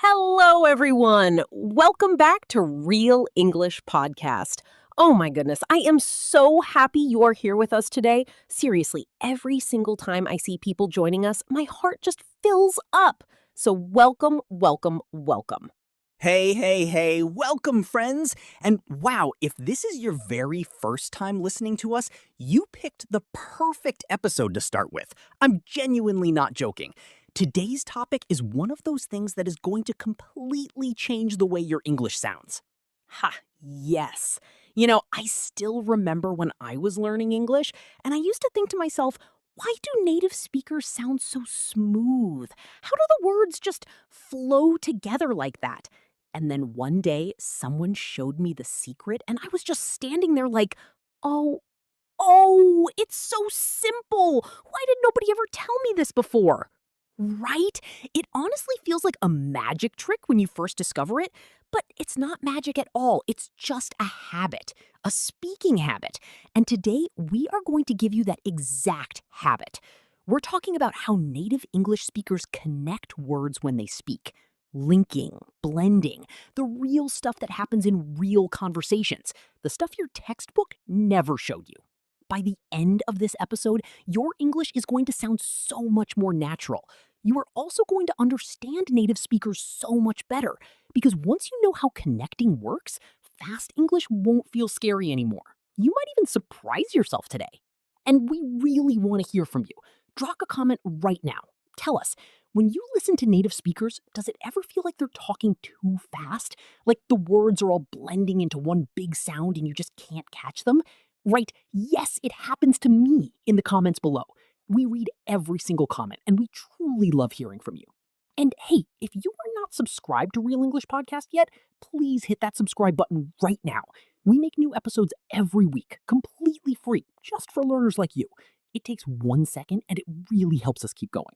Hello, everyone. Welcome back to Real English Podcast. Oh my goodness, I am so happy you are here with us today. Seriously, every single time I see people joining us, my heart just fills up. So welcome, welcome, welcome. Hey, welcome friends! And wow, if this is your very first time listening to us, you picked the perfect episode to start with. I'm genuinely not joking. Today's topic is one of those things that is going to completely change the way your English sounds. Ha, yes. I still remember when I was learning English, and I used to think to myself, why do native speakers sound so smooth? How do the words just flow together like that? And then one day, someone showed me the secret, and I was just standing there like, oh, it's so simple. Why did nobody ever tell me this before? Right? It honestly feels like a magic trick when you first discover it, but it's not magic at all. It's just a habit, a speaking habit. And today we are going to give you that exact habit. We're talking about how native English speakers connect words when they speak. Linking, blending, the real stuff that happens in real conversations, the stuff your textbook never showed you. By the end of this episode, your English is going to sound so much more natural. You are also going to understand native speakers so much better because once you know how connecting works, fast English won't feel scary anymore. You might even surprise yourself today. And we really want to hear from you. Drop a comment right now. Tell us, when you listen to native speakers, does it ever feel like they're talking too fast? Like the words are all blending into one big sound and you just can't catch them? Right, yes, it happens to me in the comments below. We read every single comment, and we truly love hearing from you. And hey, if you are not subscribed to Real English Podcast yet, please hit that subscribe button right now. We make new episodes every week, completely free, just for learners like you. It takes 1 second, and it really helps us keep going.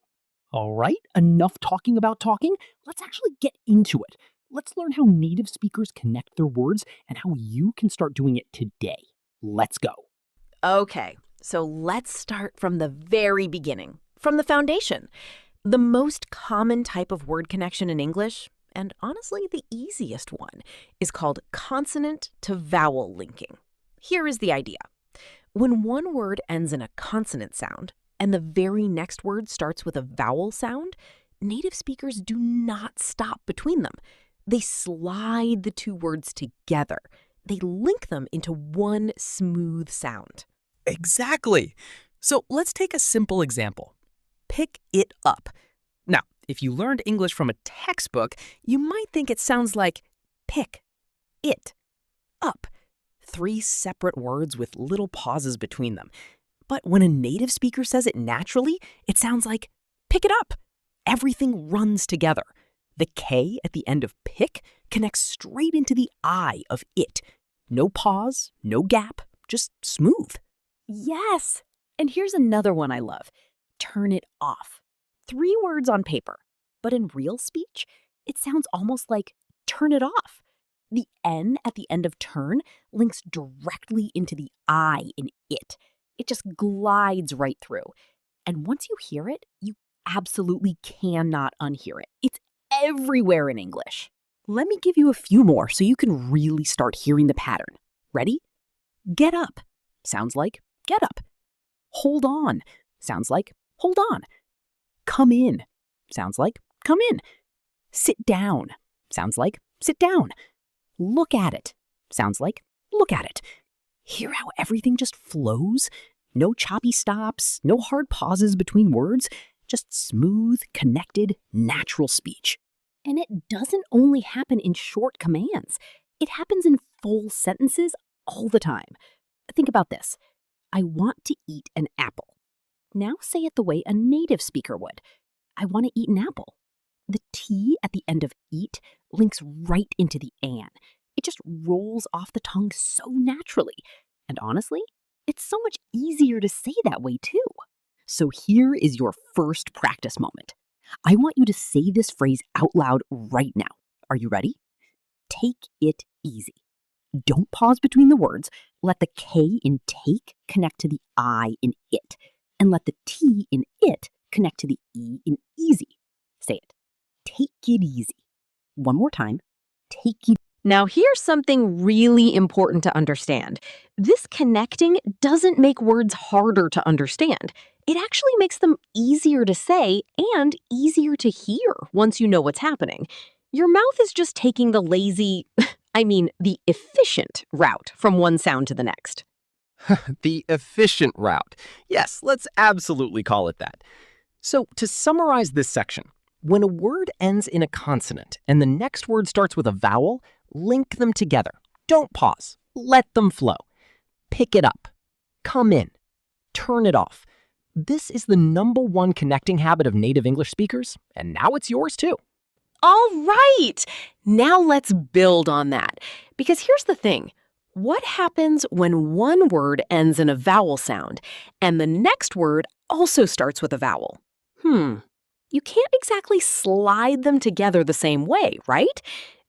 All right, enough talking about talking. Let's actually get into it. Let's learn how native speakers connect their words and how you can start doing it today. Let's go. Okay, so let's start from the very beginning, from the foundation. The most common type of word connection in English, and honestly the easiest one, is called consonant to vowel linking. Here is the idea. When one word ends in a consonant sound, and the very next word starts with a vowel sound, native speakers do not stop between them. They slide the two words together. They link them into one smooth sound. Exactly! So let's take a simple example. Pick it up. Now, if you learned English from a textbook, you might think it sounds like pick it up. 3 separate words with little pauses between them. But when a native speaker says it naturally, it sounds like pick it up. Everything runs together. The K at the end of pick connects straight into the I of it. No pause, no gap, just smooth. Yes! And here's another one I love. Turn it off. 3 words on paper, but in real speech, it sounds almost like turn it off. The N at the end of turn links directly into the I in it. It just glides right through. And once you hear it, you absolutely cannot unhear it. It's everywhere in English. Let me give you a few more so you can really start hearing the pattern. Ready? Get up. Sounds like get up. Hold on. Sounds like hold on. Come in. Sounds like come in. Sit down. Sounds like sit down. Look at it. Sounds like look at it. Hear how everything just flows? No choppy stops, no hard pauses between words, just smooth, connected, natural speech. And it doesn't only happen in short commands. It happens in full sentences all the time. Think about this. I want to eat an apple. Now say it the way a native speaker would. I want to eat an apple. The T at the end of eat links right into the an. It just rolls off the tongue so naturally. And honestly, it's so much easier to say that way too. So here is your first practice moment. I want you to say this phrase out loud right now. Are you ready? Take it easy. Don't pause between the words. Let the K in take connect to the I in it. And let the T in it connect to the E in easy. Say it. Take it easy. One more time. Take you. Now, here's something really important to understand. This connecting doesn't make words harder to understand. It actually makes them easier to say and easier to hear once you know what's happening. Your mouth is just taking the lazy, the efficient route from one sound to the next. The efficient route. Yes, let's absolutely call it that. So, to summarize this section, when a word ends in a consonant and the next word starts with a vowel, link them together. Don't pause. Let them flow. Pick it up. Come in. Turn it off. This is the #1 connecting habit of native English speakers, and now it's yours too. All right, now let's build on that. Because here's the thing. What happens when one word ends in a vowel sound and the next word also starts with a vowel? You can't exactly slide them together the same way, right?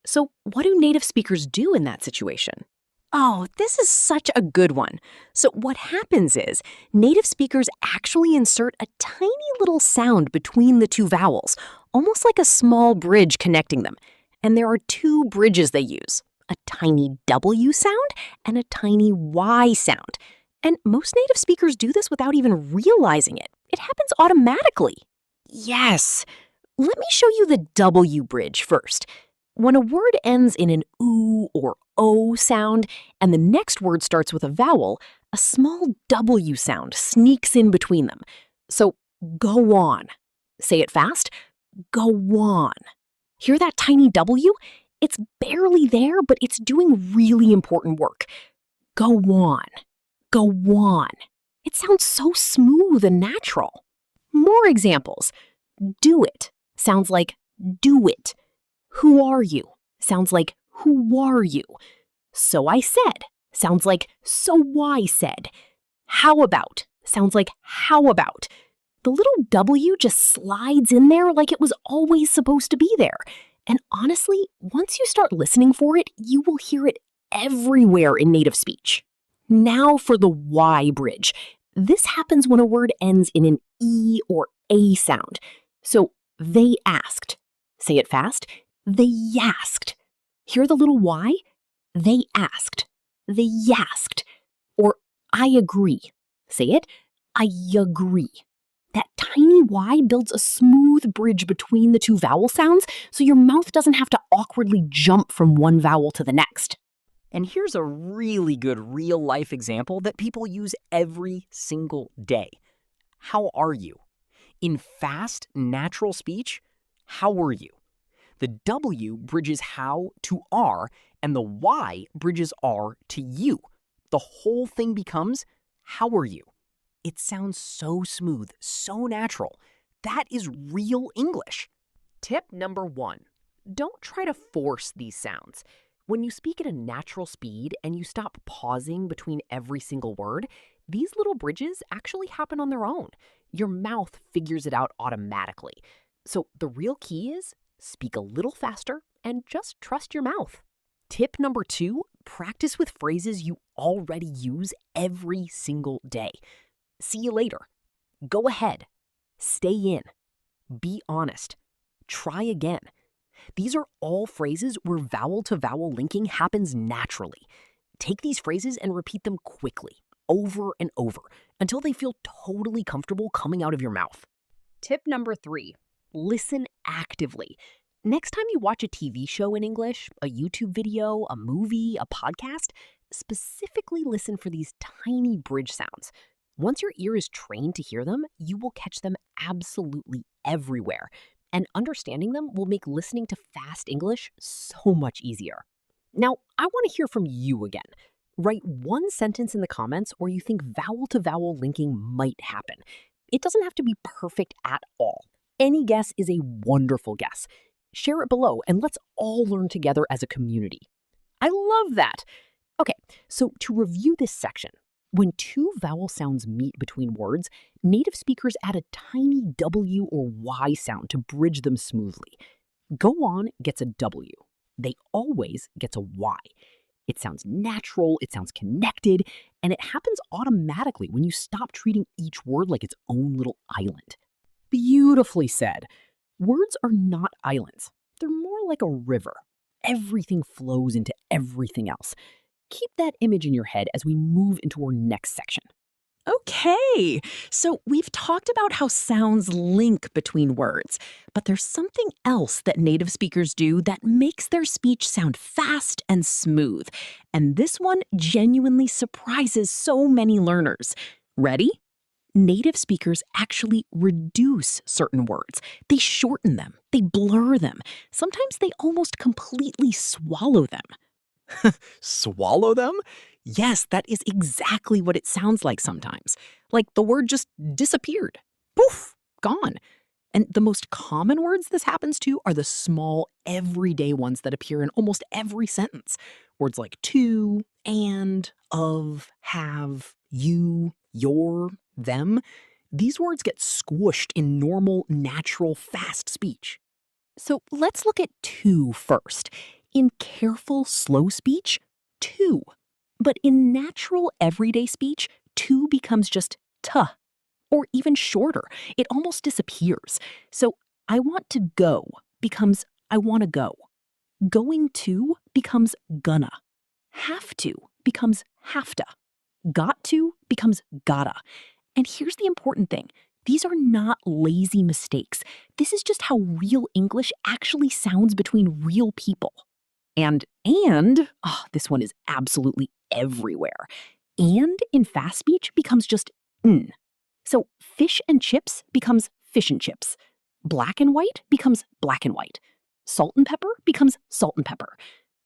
So what do native speakers do in that situation? Oh, this is such a good one. So what happens is native speakers actually insert a tiny little sound between the two vowels, almost like a small bridge connecting them. And there are two bridges they use, a tiny W sound and a tiny Y sound. And most native speakers do this without even realizing it. It happens automatically. Yes. Let me show you the W bridge first. When a word ends in an oo or o sound and the next word starts with a vowel, a small W sound sneaks in between them. So go on. Say it fast. Go on. Hear that tiny W? It's barely there, but it's doing really important work. Go on. Go on. It sounds so smooth and natural. More examples. Do it sounds like do it. Who are you sounds like who are you. So I said sounds like so I said. How about sounds like how about. The little W just slides in there like it was always supposed to be there. And honestly, once you start listening for it, you will hear it everywhere in native speech. Now for the Y bridge. This happens when a word ends in an E or A sound. So they asked. Say it fast. They yasked. Hear the little Y? They asked. They yasked. Or I agree. Say it. I agree. That tiny Y builds a smooth bridge between the two vowel sounds so your mouth doesn't have to awkwardly jump from one vowel to the next. And here's a really good real-life example that people use every single day. How are you? In fast, natural speech, how are you? The W bridges how to are, and the Y bridges are to you. The whole thing becomes, how are you? It sounds so smooth, so natural. That is real English. Tip #1, don't try to force these sounds. When you speak at a natural speed and you stop pausing between every single word, these little bridges actually happen on their own. Your mouth figures it out automatically. So the real key is speak a little faster and just trust your mouth. Tip #2, practice with phrases you already use every single day. See you later. Go ahead. Stay in. Be honest. Try again. These are all phrases where vowel-to-vowel linking happens naturally. Take these phrases and repeat them quickly, over and over, until they feel totally comfortable coming out of your mouth. Tip #3, listen actively. Next time you watch a TV show in English, a YouTube video, a movie, a podcast, specifically listen for these tiny bridge sounds. Once your ear is trained to hear them, you will catch them absolutely everywhere. And understanding them will make listening to fast English so much easier. Now, I want to hear from you again. Write one sentence in the comments where you think vowel-to-vowel linking might happen. It doesn't have to be perfect at all. Any guess is a wonderful guess. Share it below and let's all learn together as a community. I love that. Okay, so to review this section, when two vowel sounds meet between words, native speakers add a tiny W or Y sound to bridge them smoothly. Go on gets a W. They always gets a Y. It sounds natural, it sounds connected, and it happens automatically when you stop treating each word like its own little island. Beautifully said. Words are not islands. they're more like a river. Everything flows into everything else. Keep that image in your head as we move into our next section. Okay, so we've talked about how sounds link between words, but there's something else that native speakers do that makes their speech sound fast and smooth. And this one genuinely surprises so many learners. Ready? Native speakers actually reduce certain words. They shorten them, they blur them. Sometimes they almost completely swallow them. Swallow them? Yes, that is exactly what it sounds like sometimes. Like the word just disappeared. Poof, gone. And the most common words this happens to are the small, everyday ones that appear in almost every sentence. Words like to, and, of, have, you, your, them. These words get squished in normal, natural, fast speech. So let's look at to first. In careful, slow speech, to. But in natural, everyday speech, to becomes just tuh, or even shorter. It almost disappears. So I want to go becomes I want to go. Going to becomes gonna. Have to becomes hafta. Got to becomes gotta. And here's the important thing. These are not lazy mistakes. This is just how real English actually sounds between real people. And, this one is absolutely everywhere. And in fast speech becomes just n. So fish and chips becomes fish and chips. Black and white becomes black and white. Salt and pepper becomes salt and pepper.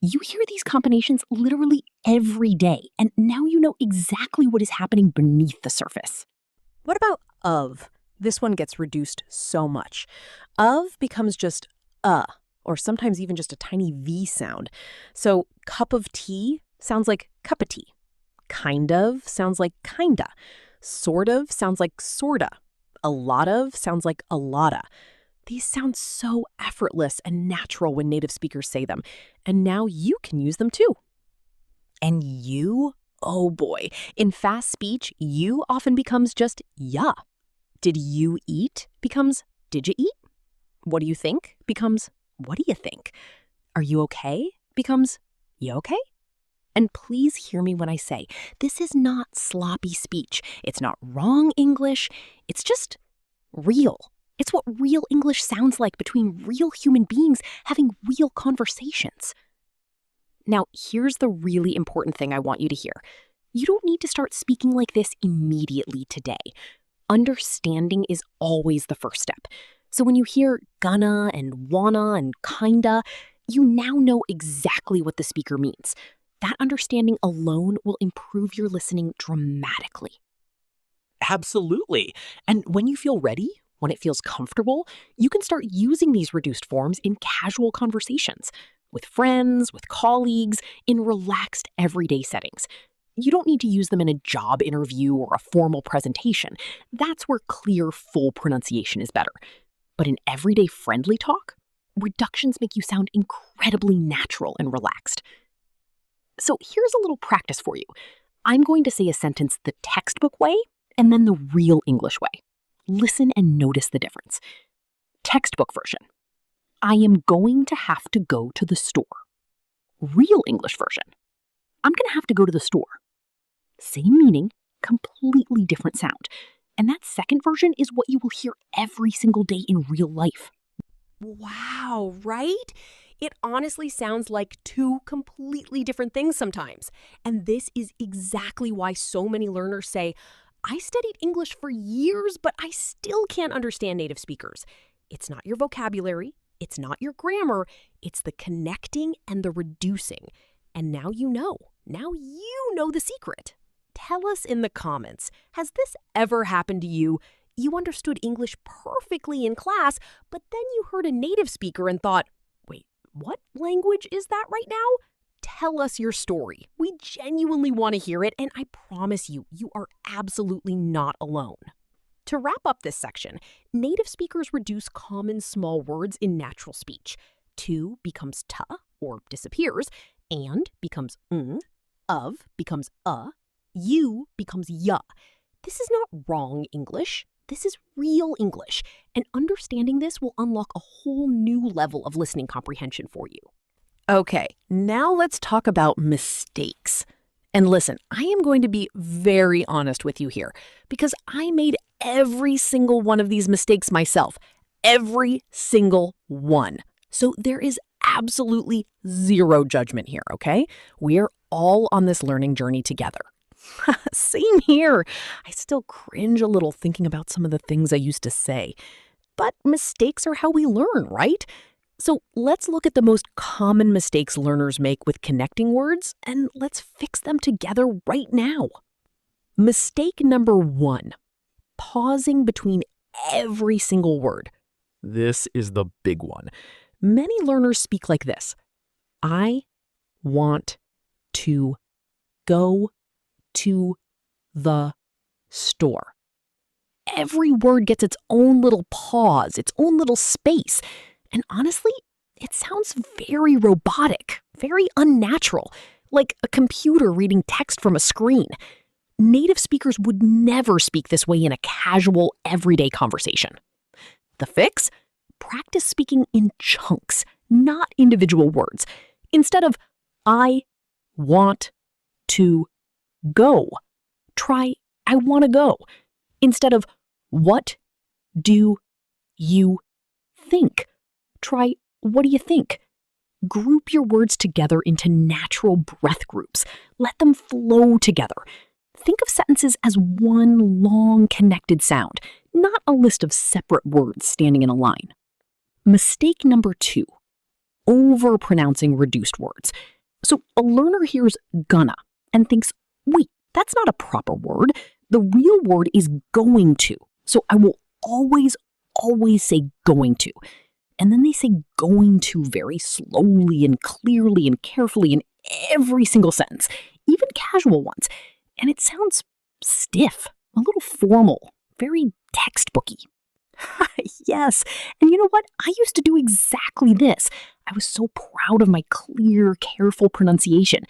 You hear these combinations literally every day, and now you know exactly what is happening beneath the surface. What about of? This one gets reduced so much. Of becomes just or sometimes even just a tiny V sound. So cup of tea sounds like cup of tea. Kind of sounds like kinda. Sort of sounds like sorta. A lot of sounds like a lotta. These sound so effortless and natural when native speakers say them, and now you can use them too. And you? Oh boy. In fast speech, you often becomes just ya. Did you eat becomes did you eat? What do you think becomes what do you think? Are you okay becomes you okay? And please hear me when I say, this is not sloppy speech. It's not wrong English. It's just real. It's what real English sounds like between real human beings having real conversations. Now, here's the really important thing I want you to hear. You don't need to start speaking like this immediately today. Understanding is always the first step. So when you hear gonna and wanna and kinda, you now know exactly what the speaker means. That understanding alone will improve your listening dramatically. Absolutely. And when you feel ready, when it feels comfortable, you can start using these reduced forms in casual conversations, with friends, with colleagues, in relaxed everyday settings. You don't need to use them in a job interview or a formal presentation. That's where clear, full pronunciation is better. But in everyday friendly talk, reductions make you sound incredibly natural and relaxed. So here's a little practice for you. I'm going to say a sentence the textbook way and then the real English way. Listen and notice the difference. Textbook version. I am going to have to go to the store. Real English version. I'm going to have to go to the store. Same meaning, completely different sound. And that second version is what you will hear every single day in real life. Wow, right? It honestly sounds like two completely different things sometimes. And this is exactly why so many learners say, I studied English for years, but I still can't understand native speakers. It's not your vocabulary, it's not your grammar, it's the connecting and the reducing. And now you know. Now you know the secret. Tell us in the comments, has this ever happened to you? You understood English perfectly in class, but then you heard a native speaker and thought, wait, what language is that right now? Tell us your story. We genuinely want to hear it, and I promise you, you are absolutely not alone. To wrap up this section, native speakers reduce common small words in natural speech. To becomes ta, or disappears, and becomes of becomes you becomes ya. This is not wrong English. This is real English, and understanding this will unlock a whole new level of listening comprehension for you. Okay, now let's talk about mistakes. And listen, I am going to be very honest with you here because I made every single one of these mistakes myself. Every single one. So there is absolutely zero judgment here, okay? We're all on this learning journey together. Same here. I still cringe a little thinking about some of the things I used to say. But mistakes are how we learn, right? So let's look at the most common mistakes learners make with connecting words, and let's fix them together right now. Mistake number 1, pausing between every single word. This is the big one. Many learners speak like this. I want to go to the store. Every word gets its own little pause, its own little space. And honestly, it sounds very robotic, very unnatural, like a computer reading text from a screen. Native speakers would never speak this way in a casual, everyday conversation. The fix? Practice speaking in chunks, not individual words. Instead of, I want to go, try, I want to go. Instead of, what do you think? Try, what do you think? Group your words together into natural breath groups. Let them flow together. Think of sentences as one long connected sound, not a list of separate words standing in a line. Mistake number 2, overpronouncing reduced words. So a learner hears gonna and thinks, wait, that's not a proper word. The real word is going to. So I will always say going to. And then they say going to very slowly and clearly and carefully in every single sentence, even casual ones. And it sounds stiff, a little formal, very textbooky. Yes, and you know what? I used to do exactly this. I was so proud of my clear, careful pronunciation.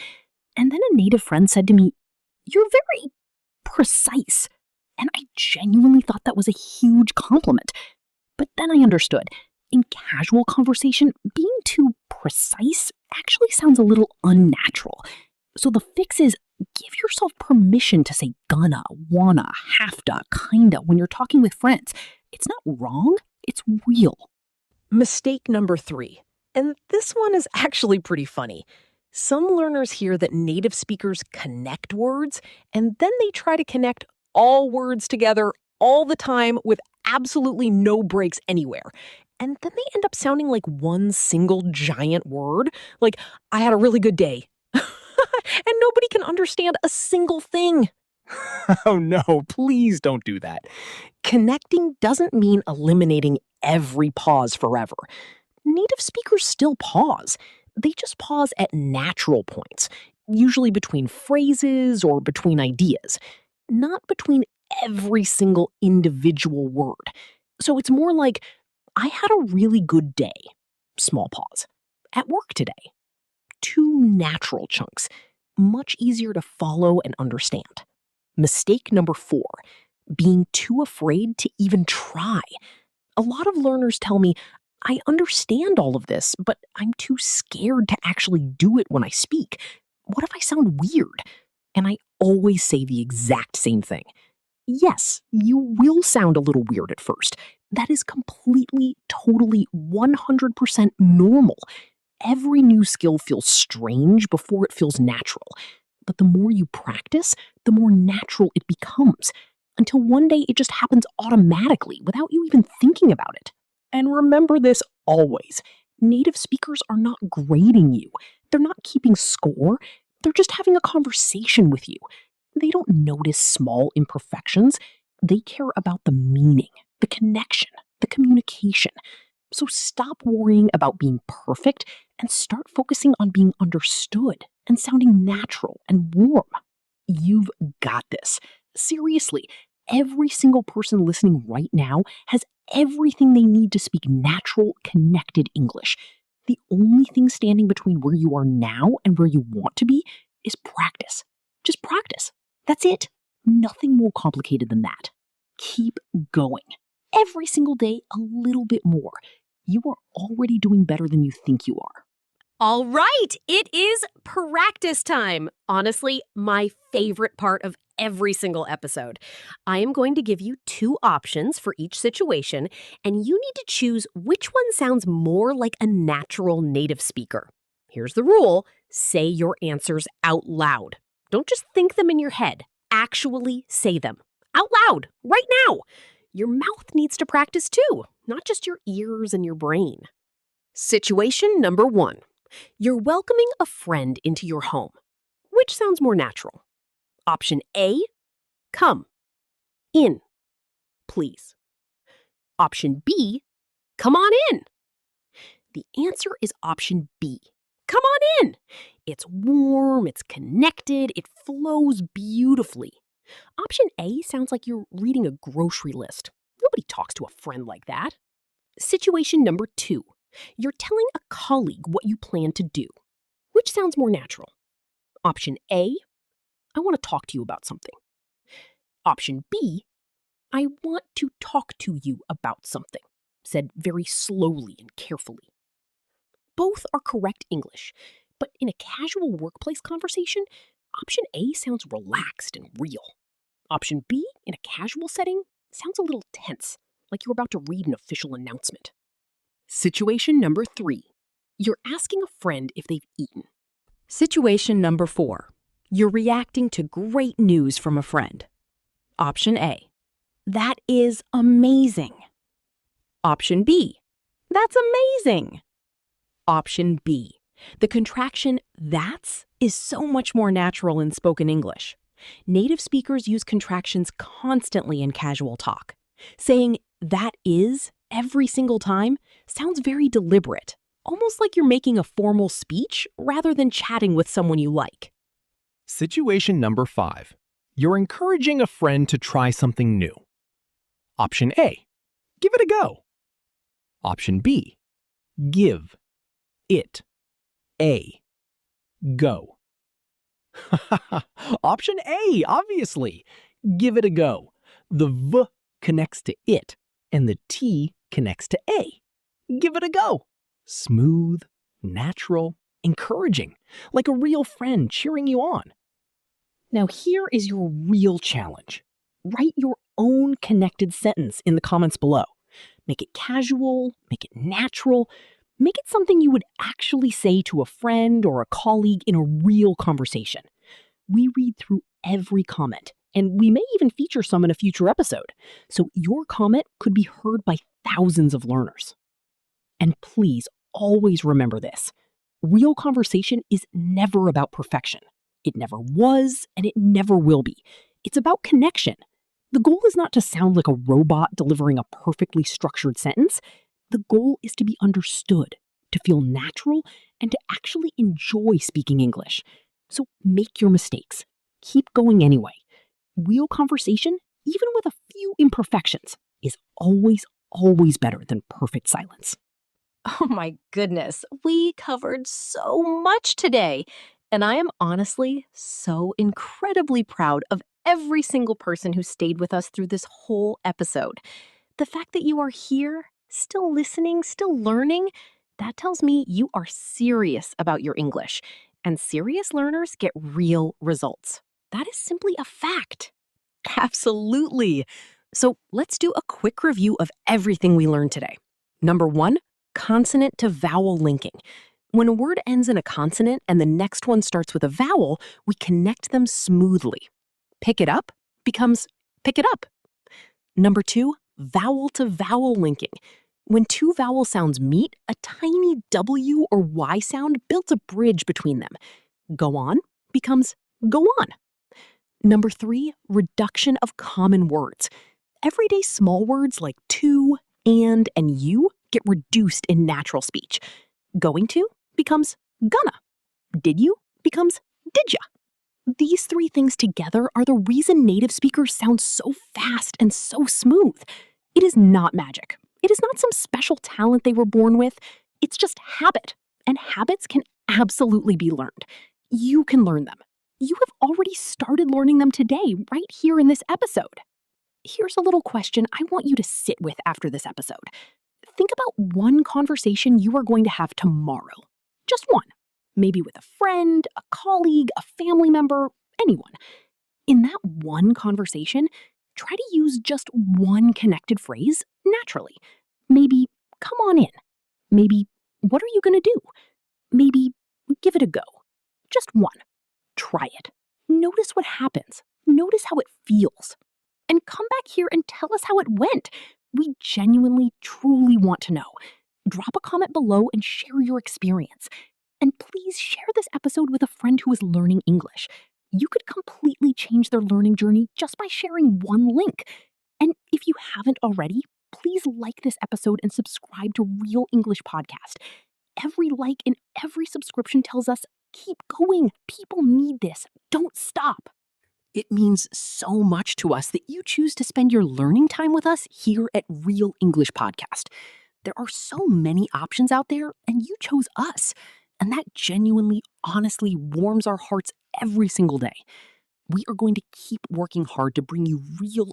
And then a native friend said to me, "You're very precise." And I genuinely thought that was a huge compliment. But then I understood. In casual conversation, being too precise actually sounds a little unnatural. So the fix is give yourself permission to say gonna, wanna, hafta, kinda when you're talking with friends. It's not wrong, it's real. Mistake number 3, and this one is actually pretty funny. Some learners hear that native speakers connect words, and then they try to connect all words together all the time with absolutely no breaks anywhere. And then they end up sounding like one single giant word, like, I had a really good day. And nobody can understand a single thing. Oh no, please don't do that. Connecting doesn't mean eliminating every pause forever. Native speakers still pause. They just pause at natural points, usually between phrases or between ideas, not between every single individual word. So it's more like, I had a really good day, small pause, at work today. 2 natural chunks, much easier to follow and understand. Mistake number 4, being too afraid to even try. A lot of learners tell me, I understand all of this, but I'm too scared to actually do it when I speak. What if I sound weird? And I always say the exact same thing. Yes, you will sound a little weird at first. That is completely, totally, 100% normal. Every new skill feels strange before it feels natural. But the more you practice, the more natural it becomes, until one day it just happens automatically without you even thinking about it. And remember this always. Native speakers are not grading you. They're not keeping score. They're just having a conversation with you. They don't notice small imperfections. They care about the meaning, the connection, the communication. So stop worrying about being perfect and start focusing on being understood and sounding natural and warm. You've got this. Seriously, every single person listening right now has everything they need to speak natural, connected English. The only thing standing between where you are now and where you want to be is practice. Just practice. That's it. Nothing more complicated than that. keep going. Every single day, a little bit more. You are already doing better than you think you are. All right, it is practice time. Honestly, my favorite part of every single episode. I am going to give you 2 options for each situation, and you need to choose which one sounds more like a natural native speaker. Here's the rule: say your answers out loud. Don't just think them in your head. Actually say them out loud, right now. Your mouth needs to practice too, not just your ears and your brain. Situation number 1. You're welcoming a friend into your home. Which sounds more natural? Option A, come, in, please. Option B, come on in. The answer is option B. Come on in. It's warm, it's connected, it flows beautifully. Option A sounds like you're reading a grocery list. Nobody talks to a friend like that. Situation number 2. You're telling a colleague what you plan to do. Which sounds more natural? Option A, I want to talk to you about something. Option B, I want to talk to you about something, said very slowly and carefully. Both are correct English, but in a casual workplace conversation, option A sounds relaxed and real. Option B, in a casual setting, sounds a little tense, like you're about to read an official announcement. Situation number 3. You're asking a friend if they've eaten. Situation number 4. You're reacting to great news from a friend. Option A. That is amazing. Option B. That's amazing. Option B. The contraction that's is so much more natural in spoken English. Native speakers use contractions constantly in casual talk. Saying that is every single time sounds very deliberate, almost like you're making a formal speech rather than chatting with someone you like. Situation number 5. You're encouraging a friend to try something new. Option A, give it a go. Option B, give it a go. Option A, obviously. Give it a go. The V connects to it, and the T connects to A. Give it a go. Smooth, natural, encouraging, like a real friend cheering you on. Now here is your real challenge. Write your own connected sentence in the comments below. Make it casual, make it natural, make it something you would actually say to a friend or a colleague in a real conversation. We read through every comment, and we may even feature some in a future episode, so your comment could be heard by thousands of learners. And please always remember this. Real conversation is never about perfection. It never was, and it never will be. It's about connection. The goal is not to sound like a robot delivering a perfectly structured sentence. The goal is to be understood, to feel natural, and to actually enjoy speaking English. So make your mistakes. Keep going anyway. Real conversation, even with a few imperfections, is always, always better than perfect silence. Oh my goodness, we covered so much today. And I am honestly so incredibly proud of every single person who stayed with us through this whole episode. The fact that you are here, still listening, still learning, that tells me you are serious about your English. And serious learners get real results. That is simply a fact. Absolutely. So let's do a quick review of everything we learned today. Number 1, consonant to vowel linking. When a word ends in a consonant and the next one starts with a vowel, we connect them smoothly. Pick it up becomes pick it up. Number 2, vowel to vowel linking. When 2 vowel sounds meet, a tiny W or Y sound builds a bridge between them. Go on becomes go on. Number 3, reduction of common words. Everyday small words like to, and you get reduced in natural speech. Going to becomes gonna. Did you becomes didja. These 3 things together are the reason native speakers sound so fast and so smooth. It is not magic. It is not some special talent they were born with. It's just habit. And habits can absolutely be learned. You can learn them. You have already started learning them today, right here in this episode. Here's a little question I want you to sit with after this episode. Think about one conversation you are going to have tomorrow. Just one. Maybe with a friend, a colleague, a family member, anyone. In that one conversation, try to use just one connected phrase naturally. Maybe, come on in. Maybe, what are you going to do? Maybe, give it a go. Just one. Try it. Notice what happens. Notice how it feels. And come back here and tell us how it went. We genuinely, truly want to know. Drop a comment below and share your experience. And please share this episode with a friend who is learning English. You could completely change their learning journey just by sharing one link. And if you haven't already, please like this episode and subscribe to Real English Podcast. Every like and every subscription tells us, keep going. People need this. Don't stop. It means so much to us that you choose to spend your learning time with us here at Real English Podcast. There are so many options out there, and you chose us. And that genuinely, honestly warms our hearts every single day. We are going to keep working hard to bring you real,